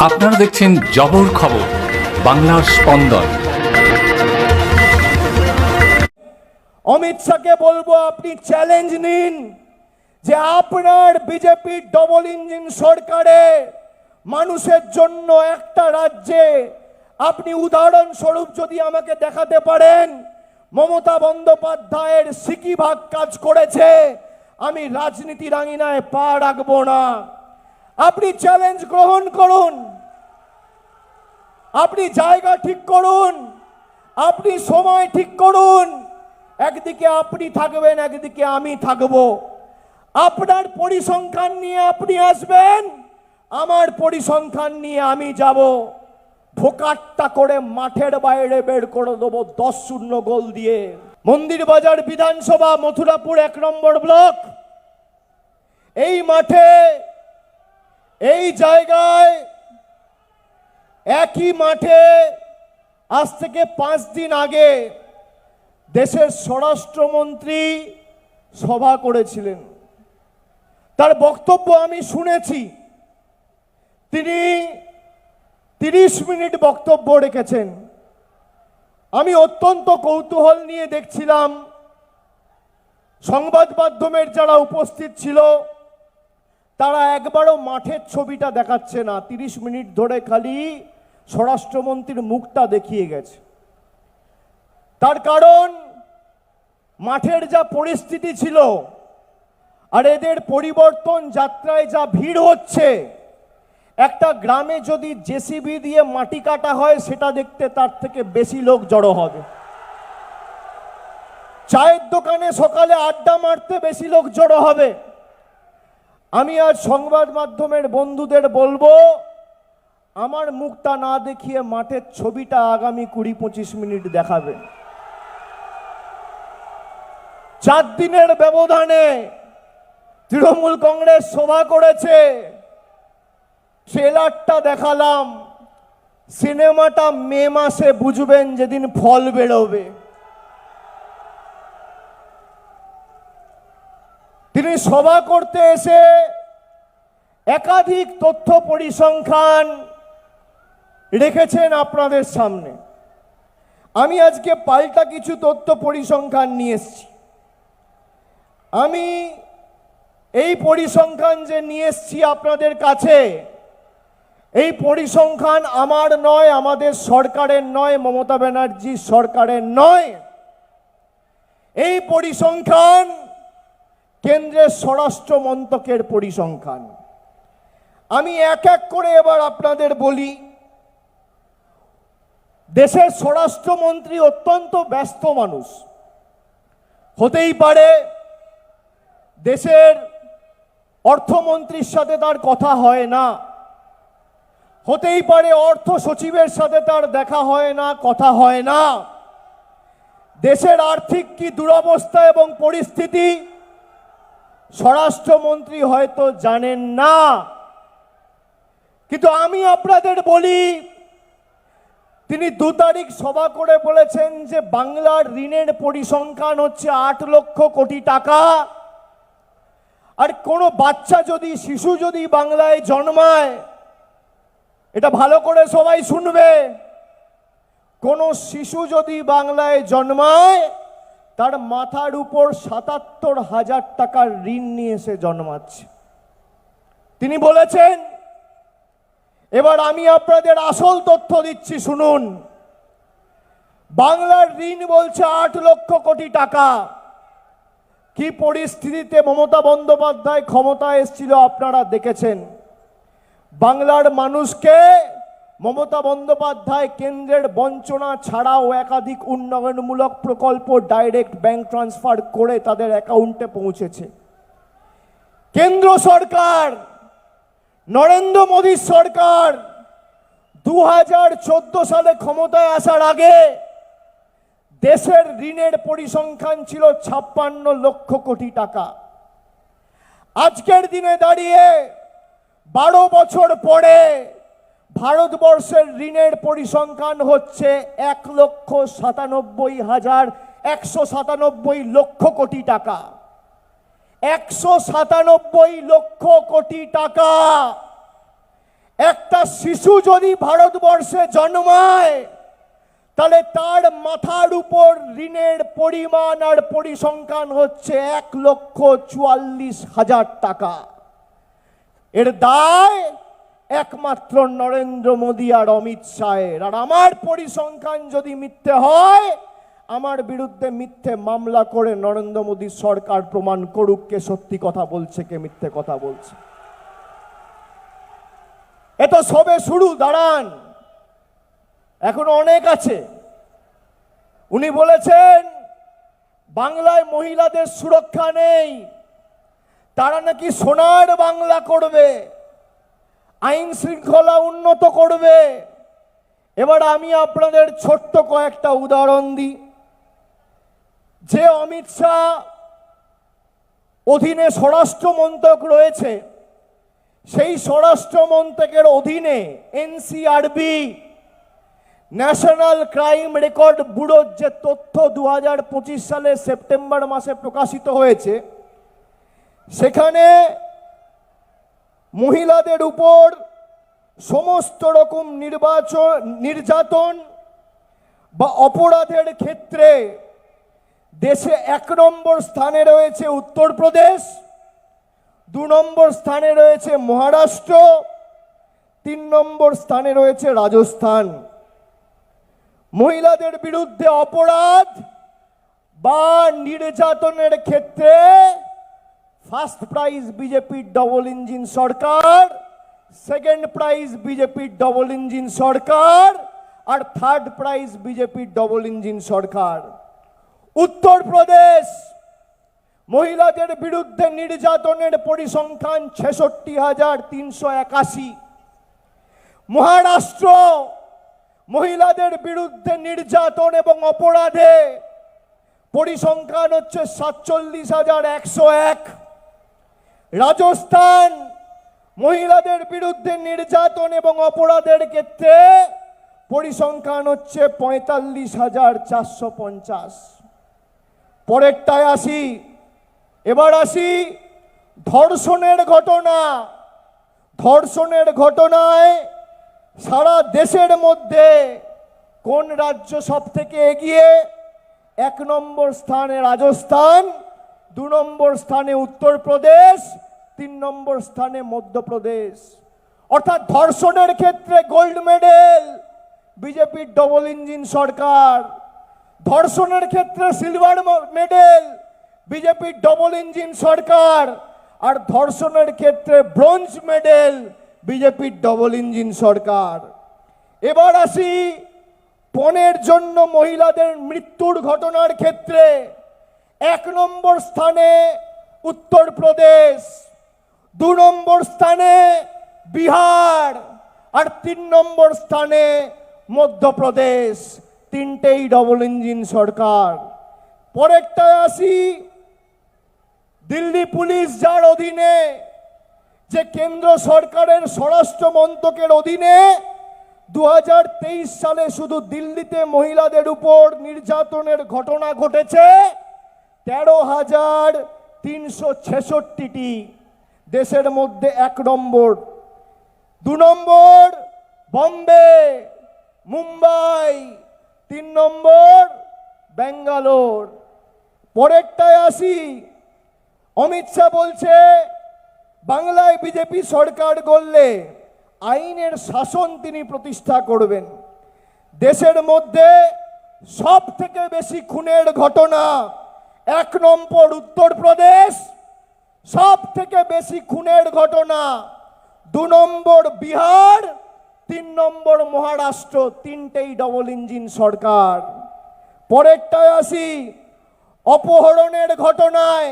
আপনারা দেখছেন জবর খবর, বাংলার স্পন্দন। অমিত শাহকে বলবো, আপনি চ্যালেঞ্জ নিন যে আপনার বিজেপি ডবল ইঞ্জিন সরকারে মানুষের জন্য একটা রাজ্যে আপনি উদাহরণস্বরূপ যদি আমাকে দেখাতে পারেন মমতা বন্দ্যোপাধ্যায়ের সিকিভাগ কাজ করেছে, আমি রাজনীতির আঙিনায় পা রাখবো না। আপনি চ্যালেঞ্জ গ্রহণ করুন, আপনি জায়গা ঠিক করুন, আপনি সময় ঠিক করুন। একদিকে আপনি থাকবেন, একদিকে আমি থাকব। আপনার পরিসংখ্যান নিয়ে আপনি আসবেন, আমার পরিসংখ্যান নিয়ে আমি যাব। ভোকাট্টা করে মাঠের বাইরে বের করে দেবো 10-0 গোল দিয়ে। মন্দির বাজার বিধানসভা, মথুরাপুর 1 নম্বর ব্লক, এই মাঠে, এই জায়গায়, একই মাঠে আজ থেকে 5 দিন আগে দেশের স্বরাষ্ট্রমন্ত্রী সভা করেছিলেন। তার বক্তব্য আমি শুনেছি। তিনি 30 মিনিট বক্তব্য রেখেছেন। আমি অত্যন্ত কৌতূহল নিয়ে দেখছিলাম। সংবাদ মাধ্যমের যারা উপস্থিত ছিল তারা একবারও মাঠের ছবিটা দেখাচ্ছে না, 30 মিনিট ধরে খালি স্বরাষ্ট্রমন্ত্রীর মুখটা দেখিয়ে গেছে। তার কারণ মাঠের যা পরিস্থিতি ছিল আর এদের পরিবর্তন যাত্রায় যা ভিড় হচ্ছে, একটা গ্রামে যদি জেসিবি দিয়ে মাটি কাটা হয় সেটা দেখতে তার থেকে বেশি লোক জড়ো হবে। চায়ের দোকানে সকালে আড্ডা মারতে বেশি লোক জড়ো হবে। আমি আজ সংবাদ মাধ্যমের বন্ধুদের বলবো, আমার মুখটা না দেখিয়ে মাঠের ছবিটা আগামী 20-25 মিনিট দেখাবেন। 4 দিনের ব্যবধানে তৃণমূল কংগ্রেস সভা করেছে, ট্রেলারটা দেখালাম। সিনেমাটা মে মাসে বুঝবেন, যেদিন ফল বেরোবে। তিনি সভা করতে এসে একাধিক তথ্য পরিসংখ্যান রেখেছেন আপনাদের সামনে। আমি আজকে পাল্টা কিছু তথ্য পরিসংখ্যান নিয়ে এসেছি। আমি এই পরিসংখ্যান যে নিয়ে এসেছি আপনাদের কাছে, এই পরিসংখ্যান আমার নয়, আমাদের সরকারের নয়, মমতা ব্যানার্জি সরকারের নয়। এই পরিসংখ্যান কেন্দ্রের স্বরাষ্ট্র মন্ত্রকের পরিসংখ্যান। আমি এক এক করে এবার আপনাদের বলি। দেশের স্বরাষ্ট্রমন্ত্রী অত্যন্ত ব্যস্ত মানুষ, হতেই পারে দেশের অর্থমন্ত্রীর সাথে তার কথা হয় না, হতেই পারে অর্থ সচিবের সাথে তার দেখা হয় না, কথা হয় না। দেশের আর্থিক কি দুরবস্থা এবং পরিস্থিতি স্বরাষ্ট্রমন্ত্রী হয়তো জানেন না। কিন্তু আমি আপনাদের বলি, তিনি 2 তারিখ সভা করে বলেছেন যে বাংলার ঋণের পরিসংখ্যান হচ্ছে 8 লক্ষ কোটি টাকা। আর কোনো বাচ্চা যদি, শিশু যদি বাংলায় জন্মায়, এটা ভালো করে সবাই শুনবে, কোনো শিশু যদি বাংলায় জন্মায় তার মাথার উপর 77,000 টাকার ঋণ নিয়ে এসে জন্মাচ্ছে। তিনি বলেছেন। এবার আমি আপনাদের আসল তথ্য দিচ্ছি, শুনুন। বাংলার ঋণ বলছে 8 লক্ষ কোটি টাকা। কি পরিস্থিতিতে মমতা বন্দ্যোপাধ্যায় ক্ষমতায় এসেছিল আপনারা দেখেছেন। বাংলার মানুষকে মমতা বন্দ্যোপাধ্যায় কেন্দ্রের বঞ্চনা ছাড়াও একাধিক উন্নয়নমূলক প্রকল্প ডাইরেক্ট ব্যাংক ট্রান্সফার করে তাদের অ্যাকাউন্টে পৌঁছেছে। কেন্দ্র সরকার, নরেন্দ্র মোদী সরকার 2014 সালে ক্ষমতায় আসার আগে দেশের ঋণের পরিসংখ্যান ছিল 56 লক্ষ কোটি টাকা। আজকের দিনে দাঁড়িয়ে 12 বছর পরে ভারতবর্ষের ঋণের পরিসংখ্যান হচ্ছে 1,97,197 লক্ষ কোটি টাকা। 197 লক্ষ কোটি টাকা। একটা শিশু যদি ভারতবর্ষে জন্মায় তাহলে তার মাথার উপর ঋণের পরিমাণ আর পরিসংখ্যান হচ্ছে 1,44,000 টাকা। এর দায় একমাত্র নরেন্দ্র মোদী আর অমিত শাহের। আর আমার পরিসংখ্যান যদি মিথ্যে হয়, আমার বিরুদ্ধে মিথ্যে মামলা করে নরেন্দ্র মোদী সরকার প্রমাণ করুক কে সত্যি কথা বলছে কে মিথ্যে কথা বলছে। এ তো সবে শুরু, দাঁড়ান, এখন অনেক আছে। উনি বলেছেন বাংলায় মহিলাদের সুরক্ষা নেই, তারা নাকি সোনার বাংলা করবে, আইন শৃঙ্খলা উন্নত করবে। এবার আমি আপনাদের ছোট্ট কয়েকটা উদাহরণ দিই। যে অমিত শাহ অধীনে স্বরাষ্ট্র মন্ত্রক রয়েছে, সেই স্বরাষ্ট্র মন্ত্রকের অধীনে এনসিআরবি ন্যাশনাল ক্রাইম রেকর্ড ব্যুরোর যে তথ্য 2025 সালের সেপ্টেম্বর মাসে প্রকাশিত হয়েছে, সেখানে মহিলাদের উপর সমস্ত রকম নির্যাতন বা অপরাধের ক্ষেত্রে দেশে 1 নম্বর স্থানে রয়েছে উত্তরপ্রদেশ, 2 নম্বর স্থানে রয়েছে মহারাষ্ট্র, 3 নম্বর স্থানে রয়েছে রাজস্থান। মহিলাদের বিরুদ্ধে অপরাধ বা নির্যাতনের ক্ষেত্রে ফার্স্ট প্রাইজ বিজেপির ডবল ইঞ্জিন সরকার, সেকেন্ড প্রাইজ বিজেপির ডবল ইঞ্জিন সরকার, আর থার্ড প্রাইজ বিজেপির ডবল ইঞ্জিন সরকার। উত্তরপ্রদেশ মহিলাদের বিরুদ্ধে নির্যাতনের পরিসংখ্যান 66,381। মহারাষ্ট্র মহিলাদের বিরুদ্ধে নির্যাতন এবং অপরাধে পরিসংখ্যান হচ্ছে 47,101। রাজস্থান মহিলাদের বিরুদ্ধে নির্যাতন এবং অপরাধের ক্ষেত্রে পরিসংখ্যান হচ্ছে 45,450। পরেরটায় আসি, এবার আসি ধর্ষণের ঘটনা। ধর্ষণের ঘটনায় সারা দেশের মধ্যে কোন রাজ্য সব থেকে এগিয়ে? 1 নম্বর স্থানে রাজস্থান, 2 নম্বর স্থানে উত্তরপ্রদেশ, 3 নম্বর স্থানে মধ্যপ্রদেশ। অর্থাৎ ধর্ষণের ক্ষেত্রে গোল্ড মেডেল বিজেপির ডবল ইঞ্জিন সরকার, ধর্ষণের ক্ষেত্রে সিলভার মেডেল বিজেপির ডবল ইঞ্জিন সরকার, আর ধর্ষণের ক্ষেত্রে ব্রোঞ্জ মেডেল বিজেপির ডবল ইঞ্জিন সরকার। এবার আসি পণের জন্য মহিলাদের মৃত্যুর ঘটনার ক্ষেত্রে 1 নম্বর স্থানে উত্তরপ্রদেশ, 2 নম্বর স্থানে বিহার, আর 3 নম্বর স্থানে মধ্যপ্রদেশ। তিনটেই ডবল ইঞ্জিন সরকার। পরেরটায় আসি দিল্লি পুলিশ, যার অধীনে, যে কেন্দ্র সরকারের স্বরাষ্ট্র মন্ত্রকের অধীনে 2023 সালে শুধু দিল্লিতে মহিলাদের উপর নির্যাতনের ঘটনা ঘটেছে 13,366টি। দেশের মধ্যে 1 নম্বর। 2 নম্বর বম্বে, মুম্বাই, 3 নম্বর ব্যাঙ্গালোর। পরেরটায় আসি, অমিত শাহ বলছে বাংলায় বিজেপি সরকার গড়লে আইনের শাসন তিনি প্রতিষ্ঠা করবেন। দেশের মধ্যে সব থেকে বেশি খুনের ঘটনা 1 নম্বর উত্তরপ্রদেশ, সব থেকে বেশি খুনের ঘটনা 2 নম্বর বিহার, 3 নম্বর মহারাষ্ট্র। তিনটেই ডবল ইঞ্জিন সরকার। পরেরটায় আসি, অপহরণের ঘটনায়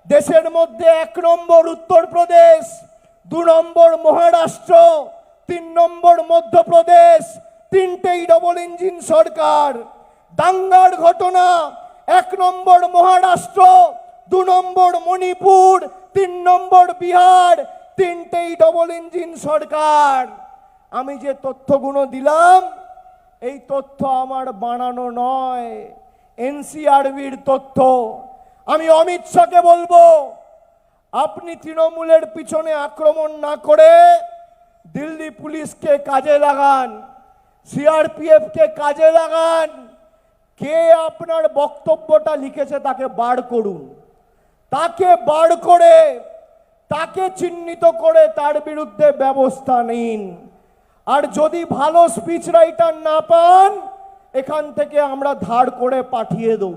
দেশের মধ্যে 1 নম্বর উত্তরপ্রদেশ, 2 নম্বর মহারাষ্ট্র, 3 নম্বর মধ্যপ্রদেশ। তিনটেই ডবল ইঞ্জিন সরকার। দাঙ্গার ঘটনা 1 নম্বর মহারাষ্ট্র, 2 নম্বর মণিপুর, 3 নম্বর বিহার। তিনটেই ডবল ইঞ্জিন সরকার। আমি যে তথ্যগুলো দিলাম, এই তথ্য আমার বানানো নয়, এনসিআরবির তথ্য। আমি অমিত শাহকে বলবো, আপনি তৃণমূলের পিছনে আক্রমণ না করে দিল্লি পুলিশকে কাজে লাগান, সিআরপিএফ কে কাজে লাগান। কে আপনার বক্তব্যটা লিখেছে তাকে বার করুন, তাকে বার করে তাকে চিহ্নিত করে তার বিরুদ্ধে ব্যবস্থা নিন। আর যদি ভালো স্পিচ রাইটার না পান, এখান থেকে আমরা ধার করে পাঠিয়ে দেব।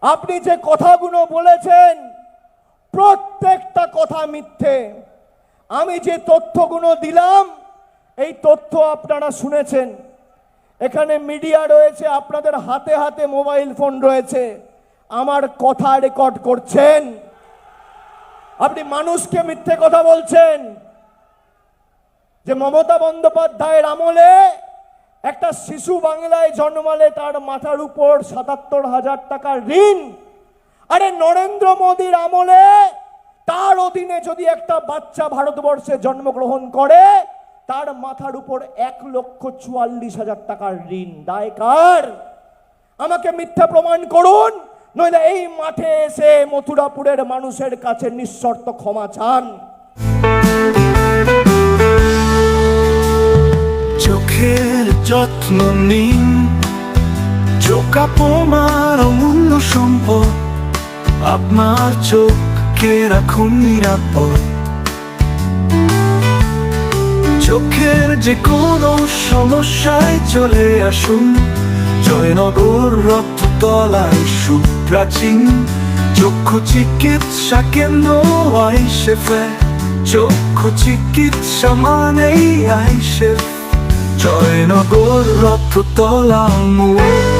আপনি যে কথাগুলো বলেছেন প্রত্যেকটা কথা মিথ্যে। আমি যে তথ্যগুলো দিলাম এই তথ্য আপনারা শুনেছেন। এখানে মিডিয়া রয়েছে, আপনাদের হাতে হাতে মোবাইল ফোন রয়েছে, আমার কথা রেকর্ড করছেন। আপনি মানুষকে মিথ্যে কথা বলছেন যে মমতা বন্দ্যোপাধ্যায়ের আমলে একটা শিশু বাংলায় জন্মালে তার মাথার উপর ৭৭,০০০ টাকার ঋণ। আরে নরেন্দ্র মোদীর আমলে তার অধীনে যদি একটা বাচ্চা ভারতবর্ষে জন্মগ্রহণ করে তার মাথার উপর ১,৪৪,০০০ টাকার ঋণ। দায় কার? আমাকে মিথ্যা প্রমাণ করুন, নইলে এই মাঠে এসে মথুরাপুরের মানুষের কাছে নিঃশর্ত ক্ষমা চান। চোখের যত্ন নিন, চোখ আপনার অমূল্য সম্পদ, আপনার চোখকে রাখুন নিরাপদ। চোখের যে কোনো সমস্যায় চলে আসুন জয়নগর রক্ততলায় সুপ্রাচীন চক্ষু চিকিৎসা কেন্দ্র আইসেফে। চক্ষু চিকিৎসা মানেই আইসেফ, জয়নগর রক্ততলা মোড়।